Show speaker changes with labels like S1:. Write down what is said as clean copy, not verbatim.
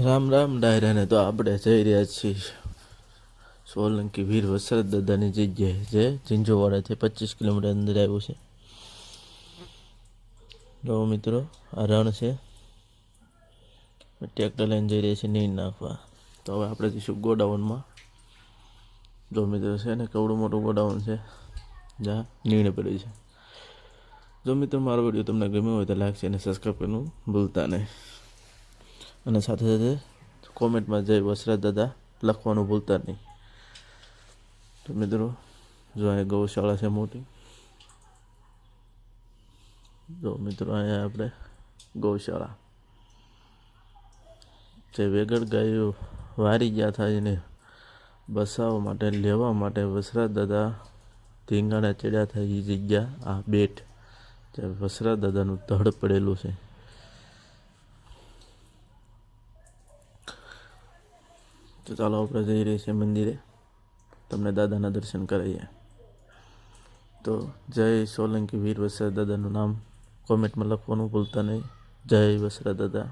S1: રામ રામ ડાયરાને તો આપણે જઈ રહ્યા છીએ સોલંકી વીર વસરત દાદાની જગ્યાએ જે ઝીંઝુવાડાથી 25 કિલોમીટર અંદર આવ્યું છે. જો મિત્રો આ રણ છે, ટ્રેક્ટર લઈને જઈ રહ્યા છીએ નીણ નાખવા. તો હવે આપણે જઈશું ગોડાઉનમાં. જો મિત્રો છે ને કેવડું મોટું ગોડાઉન છે જ્યાં નીણ પડી છે. જો મિત્રો મારો વિડીયો તમને ગમ્યો હોય તો લાઈક અને સબસ્ક્રાઈબ કરવાનું ભૂલતા નહીં, અને સાથે સાથે કોમેન્ટમાં જય વસરત દાદા લખવાનું ભૂલતા નહીં. તો મિત્રો જો અહીંયા ગૌશાળા છે મોટી. જો મિત્રો અહીંયા આપણે ગૌશાળા જે વેગળ ગાયો વારી ગયા થાય એને બસાવવા માટે લેવા માટે વસરત દાદા ધીંગાણા ચડ્યા થાય એ જગ્યા આ બેટ જે વસરત દાદાનું ધડ પડેલું છે. તો ચાલો આપણે જઈ રહી છીએ મંદિરે, તમને દાદાના દર્શન કરાવીએ. તો જય સોલંકી વીર વસરત દાદાનું નામ કોમેન્ટમાં લખવાનું ભૂલતા નહીં. જય વસરત દાદા.